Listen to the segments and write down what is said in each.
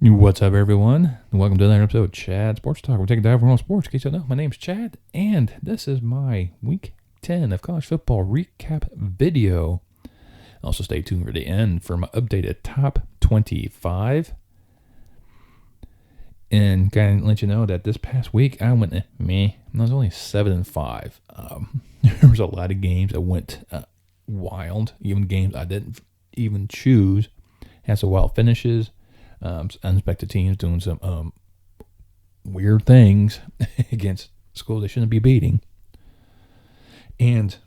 What's up, everyone? Welcome to another episode of Chad Sports Talk. We're taking a dive for all sports. In case you don't know, my name's Chad, and this is my Week 10 of college football recap video. Also, stay tuned for the end for my updated top 25. And kind of let you know that this past week I went I was only 7-5. There was a lot of games that went wild, even games I didn't even choose. Had some wild finishes. Unexpected teams doing some weird things against schools they shouldn't be beating. And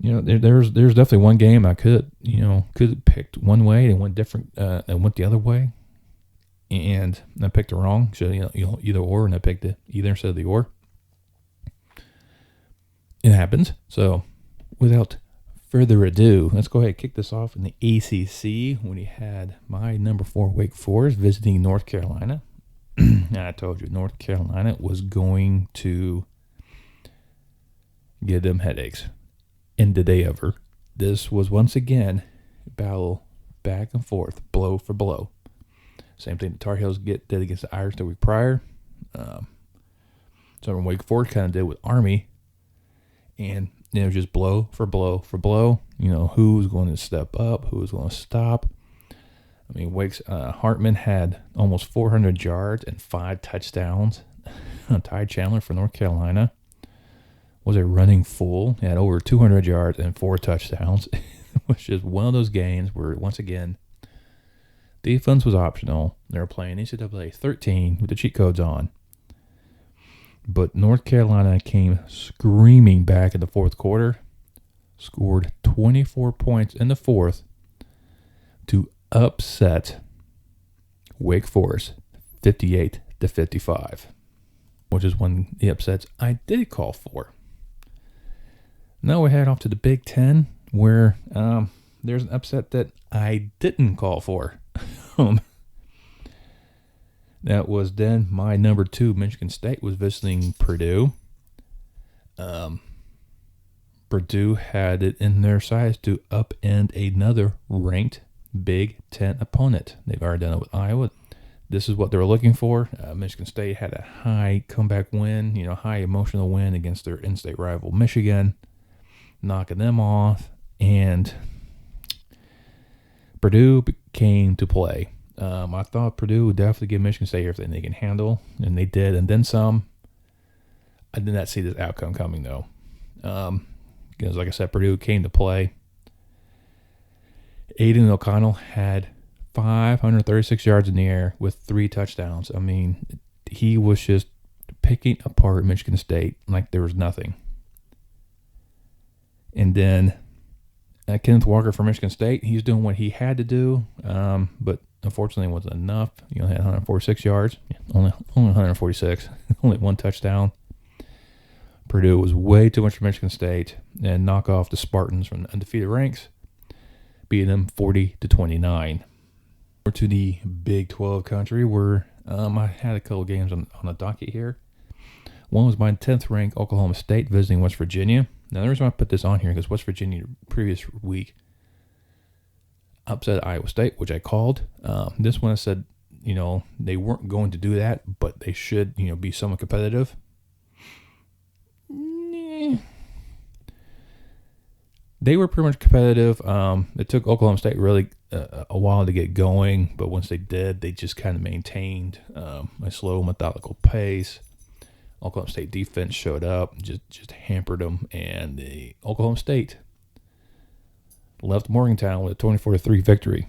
there's definitely one game I could have picked one way and went different and went the other way, and I picked it wrong. So either or, and I picked the either instead of the or. It happens. So without further ado, let's go ahead and kick this off in the ACC when he had my number 4 Wake Forest visiting North Carolina. And I told you North Carolina was going to give them headaches. And did they ever? This was once again a battle back and forth, blow for blow. Same thing the Tar Heels did against the Irish the week prior. So Wake Forest kind of did with Army. And it was just blow for blow for blow. Who's going to step up? Who's going to stop? I mean, Wake's Hartman had almost 400 yards and 5 touchdowns. Ty Chandler for North Carolina was a running fool. He had over 200 yards and 4 touchdowns. It was just one of those games where, once again, defense was optional. They were playing NCAA 13 with the cheat codes on. But North Carolina came screaming back in the fourth quarter, scored 24 points in the fourth to upset Wake Forest 58-55, which is one of the upsets I did call for. Now we head off to the Big Ten, where there's an upset that I didn't call for. That was then my number 2, Michigan State, was visiting Purdue. Purdue had it in their sights to upend another ranked Big Ten opponent. They've already done it with Iowa. This is what they were looking for. Michigan State had a high comeback win, high emotional win against their in-state rival Michigan, knocking them off. And Purdue came to play. I thought Purdue would definitely give Michigan State everything they can handle, and they did, and then some. I did not see this outcome coming, though. Because, like I said, Purdue came to play. Aiden O'Connell had 536 yards in the air with 3 touchdowns. I mean, he was just picking apart Michigan State like there was nothing. And then Kenneth Walker from Michigan State, he's doing what he had to do, but unfortunately, it wasn't enough. He only had 146 yards. Only 146. Only 1 touchdown. Purdue was way too much for Michigan State and knock off the Spartans from the undefeated ranks, beating them 40-29. We're to the Big 12 country where I had a couple games on the docket here. One was my 10th ranked Oklahoma State visiting West Virginia. Now, the reason why I put this on here because West Virginia previous week upset Iowa State, which I called. This one I said, they weren't going to do that, but they should, be somewhat competitive. They were pretty much competitive. It took Oklahoma State really a while to get going, but once they did, they just kind of maintained a slow, methodical pace. Oklahoma State defense showed up, just hampered them, and the Oklahoma State left Morgantown with a 24-3 victory.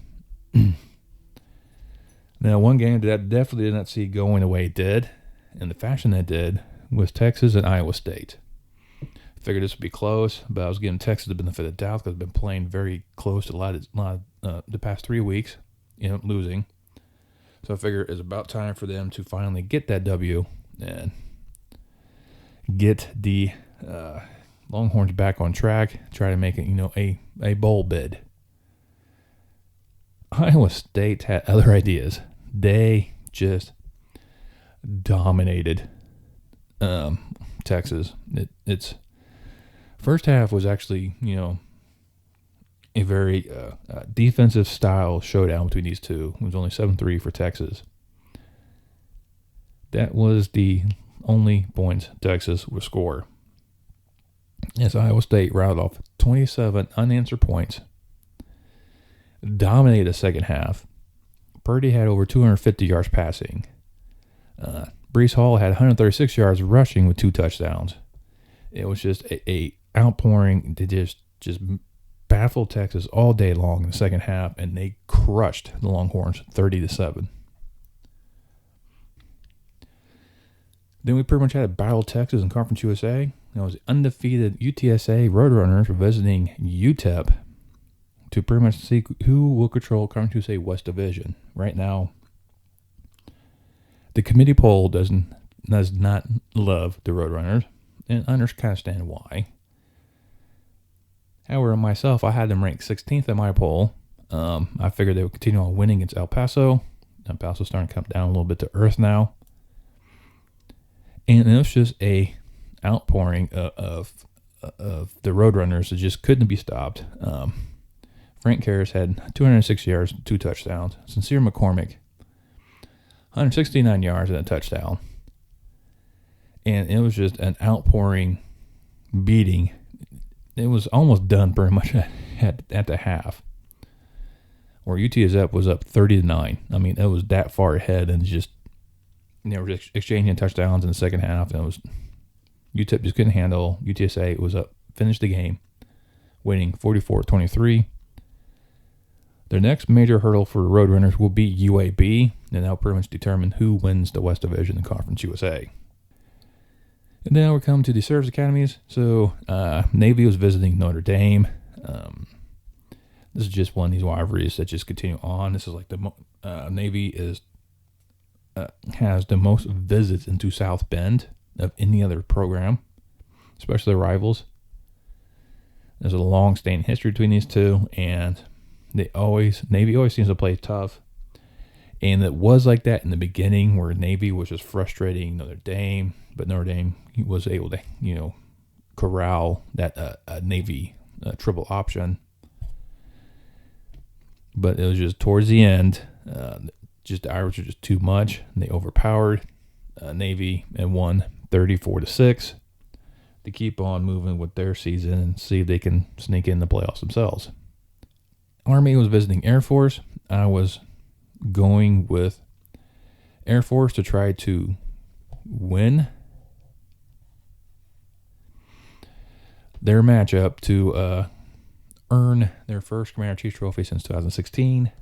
Now, one game that I definitely did not see going the way it did, and the fashion it did, was Texas and Iowa State. I figured this would be close, but I was giving Texas the benefit of the doubt because they've been playing very close to a lot of the past 3 weeks, losing. So I figured it's about time for them to finally get that W and get the Longhorns back on track, try to make it, a bowl bid. Iowa State had other ideas. They just dominated Texas. It's first half was actually, a very defensive style showdown between these two. It was only 7-3 for Texas. That was the only points Texas would score. As Iowa State routed off 27 unanswered points, dominated the second half. Purdy had over 250 yards passing. Breece Hall had 136 yards rushing with 2 touchdowns. It was just a outpouring to just baffle Texas all day long in the second half, and they crushed the Longhorns 30-7. Then we pretty much had a battle of Texas in Conference USA. It was undefeated UTSA Roadrunners were visiting UTEP to pretty much see who will control Conference USA West Division. Right now, the committee poll does not love the Roadrunners, and I understand why. However, myself, I had them ranked 16th in my poll. I figured they would continue on winning against El Paso. El Paso's starting to come down a little bit to earth now. And it was just a outpouring of the Roadrunners that just couldn't be stopped. Frank Karras had 206 yards, 2 touchdowns. Sincere McCormick, 169 yards and a touchdown. And it was just an outpouring beating. It was almost done pretty much at the half, where UTSF was up 30-9. I mean, it was that far ahead, and just they were just exchanging touchdowns in the second half. And it was UTEP just couldn't handle. UTSA was up, finished the game, winning 44-23. Their next major hurdle for Roadrunners will be UAB, and that'll pretty much determine who wins the West Division in Conference USA. And now we come to the service academies. So Navy was visiting Notre Dame. This is just one of these rivalries that just continue on. This is like the Navy has the most visits into South Bend of any other program, especially the rivals. There's a long-standing history between these two, and Navy always seems to play tough. And it was like that in the beginning, where Navy was just frustrating Notre Dame, but Notre Dame was able to, corral that Navy triple option. But it was just towards the end, just the Irish were just too much, and they overpowered Navy and won 34-6 to keep on moving with their season and see if they can sneak in the playoffs themselves. Army was visiting Air Force. I was going with Air Force to try to win their matchup to earn their first Commander-in-Chief trophy since 2016.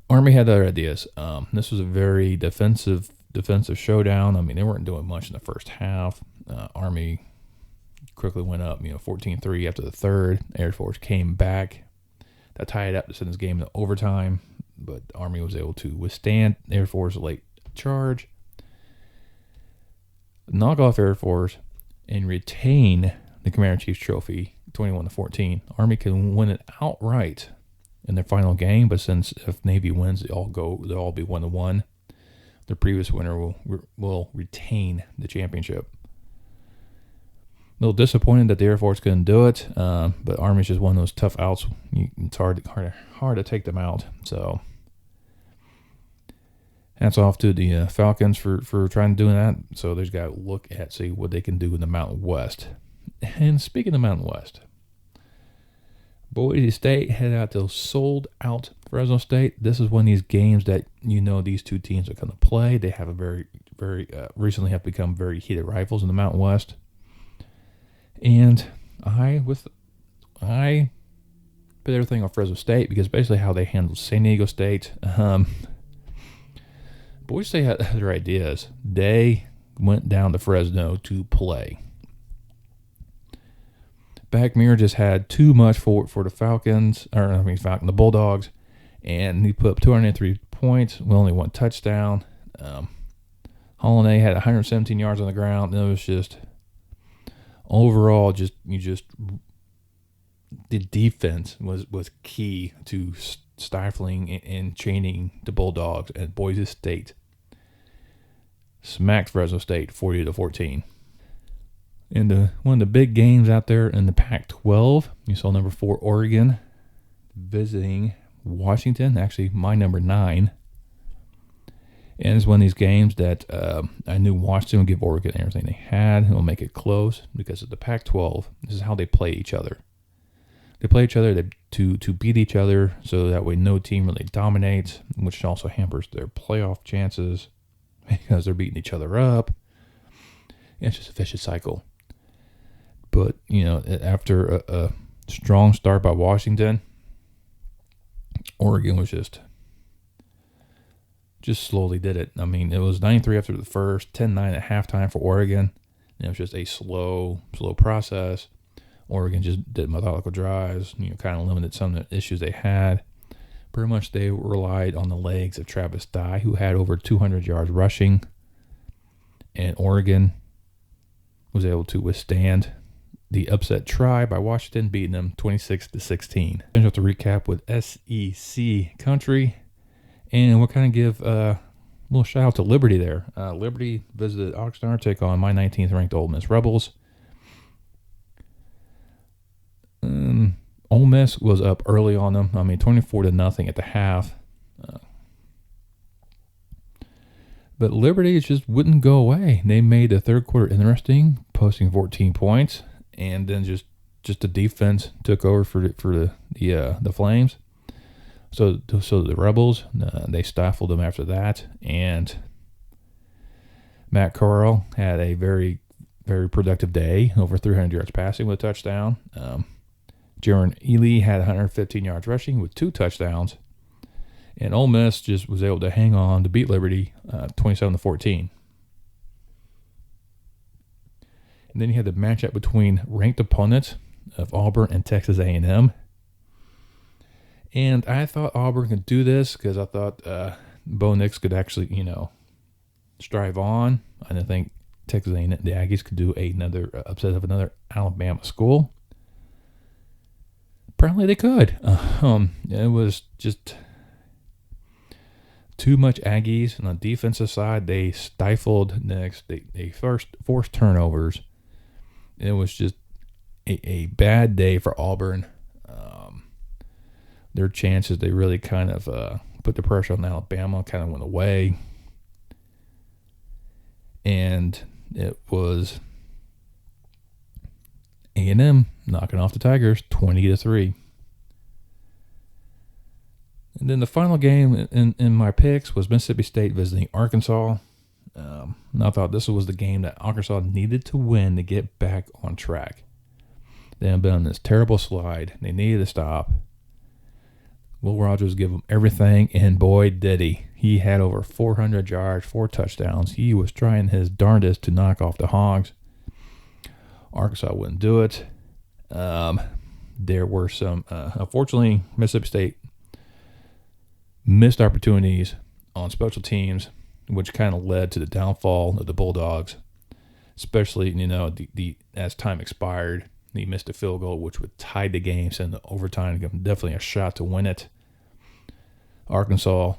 Army had other ideas. This was a very defensive showdown. I mean, they weren't doing much in the first half. Army quickly went up, 14-3 after the third. Air Force came back. That tied up to send this game to overtime, but Army was able to withstand Air Force's late charge, knock off Air Force, and retain the Commander-in-Chief's trophy 21-14. Army can win it outright in their final game, but since if Navy wins, they'll all be 1-1. The previous winner will retain the championship. A little disappointed that the Air Force couldn't do it, but Army's just one of those tough outs. It's hard to take them out. So hats off to the Falcons for trying to do that. So they've got to look at see what they can do in the Mountain West. And speaking of Mountain West, Boise State headed out to sold out Fresno State. This is one of these games that these two teams are going to play. They have a very, very recently have become very heated rivals in the Mountain West. And I put everything on Fresno State because basically how they handled San Diego State. Boise State had other ideas. They went down to Fresno to play. Backmere just had too much for the the Bulldogs, and he put up 203 points with only 1 touchdown. Holiday had 117 yards on the ground, and it was just overall the defense was key to stifling and chaining the Bulldogs, and Boise State smacked Fresno State 40-14. And one of the big games out there in the Pac-12, you saw number 4 Oregon visiting Washington. Actually, my number 9. And it's one of these games that I knew Washington would give Oregon everything they had. It'll make it close because of the Pac-12. This is how they play each other. They play each other to beat each other, so that way no team really dominates, which also hampers their playoff chances because they're beating each other up. And it's just a vicious cycle. But, after a strong start by Washington, Oregon was just slowly did it. I mean, it was 9-3 after the first, 10-9 at halftime for Oregon. And it was just a slow process. Oregon just did methodical drives, kind of limited some of the issues they had. Pretty much they relied on the legs of Travis Dye, who had over 200 yards rushing. And Oregon was able to withstand the upset try by Washington, beating them 26-16. I have to recap with SEC country. And we'll kind of give a little shout out to Liberty there. Liberty visited Oxnard, take on my 19th ranked Ole Miss Rebels. Ole Miss was up early on them. 24-0 at the half. But Liberty just wouldn't go away. They made the third quarter interesting, posting 14 points, and then just the defense took over for the Flames. So the Rebels, they stifled them after that, and Matt Corral had a very, very productive day, over 300 yards passing with a touchdown. Jaron Ely had 115 yards rushing with 2 touchdowns, and Ole Miss just was able to hang on to beat Liberty 27-14. And then you had the matchup between ranked opponents of Auburn and Texas A&M. And I thought Auburn could do this because I thought Bo Nix could actually, strive on. I didn't think Texas A&M, the Aggies, could do another upset of another Alabama school. Apparently they could. It was just too much Aggies. On the defensive side, they stifled Nix. They first forced turnovers. It was just a bad day for Auburn. Their chances, they really kind of put the pressure on Alabama, kind of went away. And it was A&M knocking off the Tigers 20-3. And then the final game in my picks was Mississippi State visiting Arkansas. And I thought this was the game that Arkansas needed to win to get back on track. They had been on this terrible slide. They needed to stop. Will Rogers gave them everything, and boy, did he. He had over 400 yards, 4 touchdowns. He was trying his darndest to knock off the Hogs. Arkansas wouldn't do it. There were some, unfortunately, Mississippi State missed opportunities on special teams, which kind of led to the downfall of the Bulldogs. Especially, as time expired, he missed a field goal, which would tie the game, send the overtime, give them definitely a shot to win it. Arkansas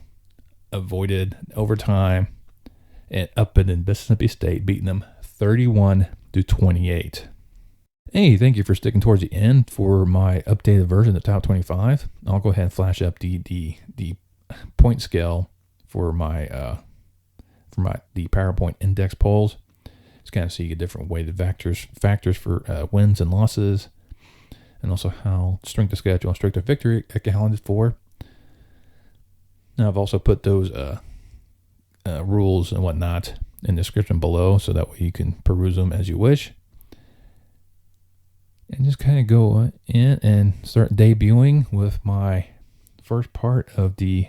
avoided overtime and up in Mississippi State, beating them 31-28. Hey, thank you for sticking towards the end for my updated version of the top 25. I'll go ahead and flash up the point scale for the PowerPoint index polls. Just kind of see different weighted factors for wins and losses, and also how strength of schedule and strength of victory accounted for. Now I've also put those rules and whatnot in the description below, so that way you can peruse them as you wish. And just kind of go in and start debuting with my first part of the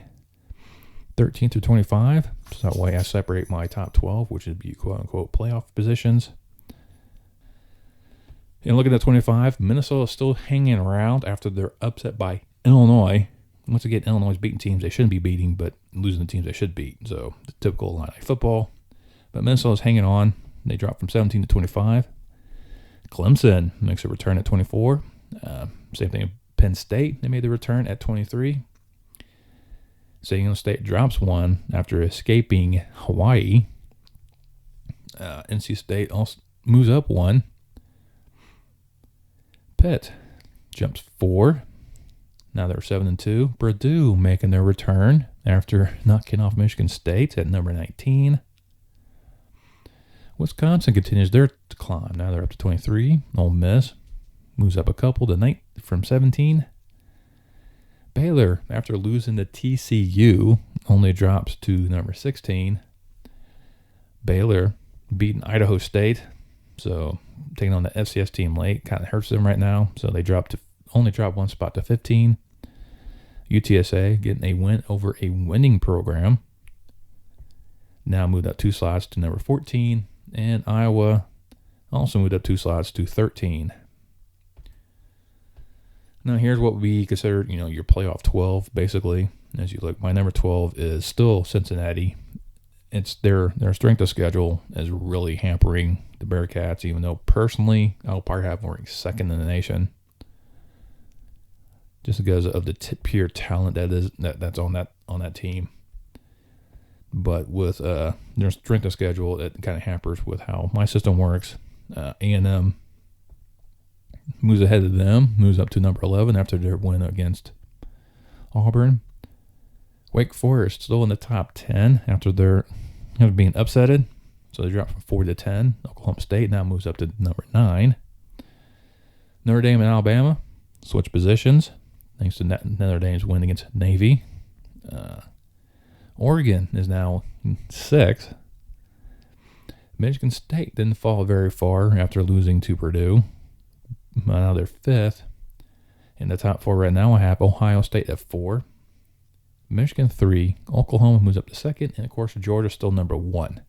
13 through 25. So that way I separate my top 12, which would be quote-unquote playoff positions. And looking at 25, Minnesota is still hanging around after they're upset by Illinois. Once again, Illinois is beating teams they shouldn't be beating, but losing the teams they should beat. So the typical Illini football. But Minnesota is hanging on. They dropped from 17 to 25. Clemson makes a return at 24. Same thing in Penn State. They made the return at 23. San Diego State drops one after escaping Hawaii. NC State also moves up one. Pitt jumps 4. Now they're 7-2. Purdue making their return after knocking off Michigan State at number 19. Wisconsin continues their climb. Now they're up to 23. Ole Miss moves up a couple to from 17. Baylor, after losing to TCU, only drops to number 16. Baylor beating Idaho State, so taking on the FCS team late kind of hurts them right now. So they only drop one spot to 15. UTSA getting a win over a winning program. Now moved up 2 slots to number 14. And Iowa also moved up 2 slots to 13. Now here's what we consider, your playoff 12, basically. As you look, my number 12 is still Cincinnati. It's their strength of schedule is really hampering the Bearcats, even though personally I'll probably have them ranking second in the nation, just because of the pure talent that's on that team. But with their strength of schedule, it kind of hampers with how my system works. A&M moves ahead of them, moves up to number 11 after their win against Auburn. Wake Forest still in the top 10 after they're being upsetted. So they dropped from 4 to 10. Oklahoma State now moves up to number 9. Notre Dame and Alabama switch positions thanks to Notre Dame's win against Navy. Oregon is now 6th. Michigan State didn't fall very far after losing to Purdue. Now they're 5th. In the top 4 right now, I have Ohio State at 4. Michigan 3. Oklahoma moves up to 2nd. And, of course, Georgia's still number 1.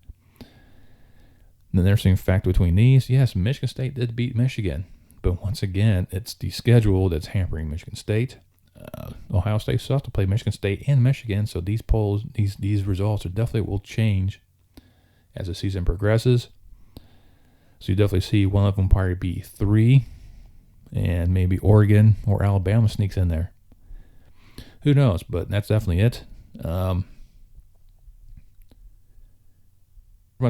The interesting fact between these, yes, Michigan State did beat Michigan. But once again, it's the schedule that's hampering Michigan State. Ohio State still have to play Michigan State and Michigan, so these polls, these results definitely will change as the season progresses. So you definitely see one of them probably be 3, and maybe Oregon or Alabama sneaks in there. Who knows? But that's definitely it. My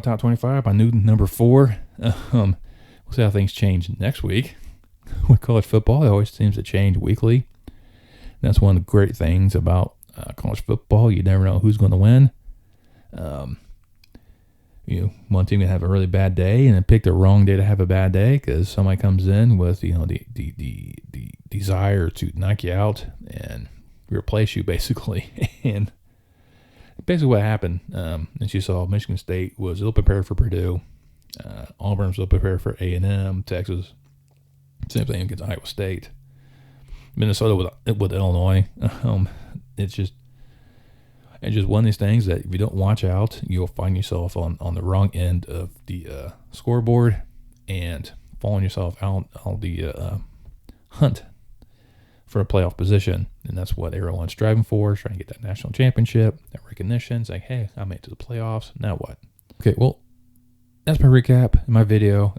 top 25, my new number 4. We'll see how things change next week. With college football, it always seems to change weekly. That's one of the great things about college football. You never know who's going to win. One team can have a really bad day and then pick the wrong day to have a bad day because somebody comes in with the desire to knock you out and replace you basically. And basically what happened, as you saw, Michigan State was a little prepared for Purdue. Auburn was a little prepared for A&M, Texas. Same thing against Iowa State. Minnesota with Illinois. It's just one of these things that if you don't watch out, you'll find yourself on the wrong end of the scoreboard and falling yourself out on the hunt for a playoff position. And that's what everyone's striving for, trying to get that national championship, that recognition. It's like, hey, I made it to the playoffs. Now what? Okay, well, that's my recap in my video.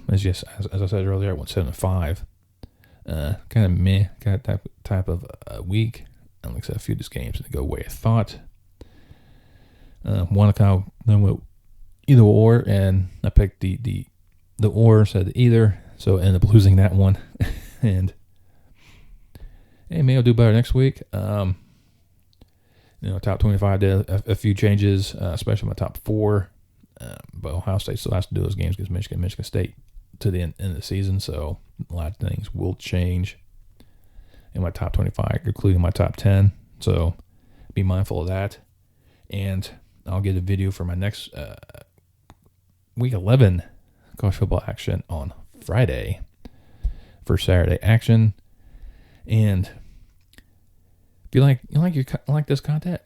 It's just, as I said earlier, I went 7-5. Kind of meh, kind of type of week. Like I said, a few of these games didn't go the way I thought. One account then went either or, and I picked the or instead of either, so I ended up losing that one. And hey, maybe I'll do better next week. Top 25 did a few changes, especially my top 4. But Ohio State still has to do those games against Michigan State to the end of the season, so a lot of things will change in my top 25, including my top 10. So be mindful of that. And I'll get a video for my next week 11 college football action on Friday for Saturday action. And if you like this content,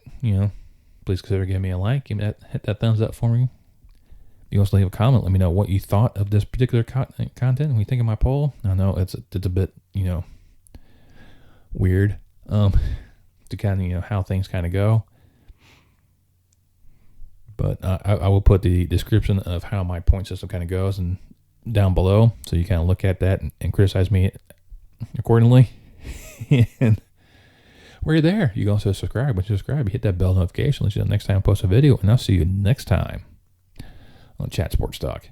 please consider giving me a like. Hit that thumbs up for me. You also leave a comment. Let me know what you thought of this particular content. When you think of my poll, I know it's a bit weird to kind of how things kind of go. But I will put the description of how my point system kind of goes and down below, so you kind of look at that and criticize me accordingly. And while you're there, you can also subscribe. Once you subscribe, you hit that bell notification. Let you know next time I post a video, and I'll see you next time on Chat Sports Talk.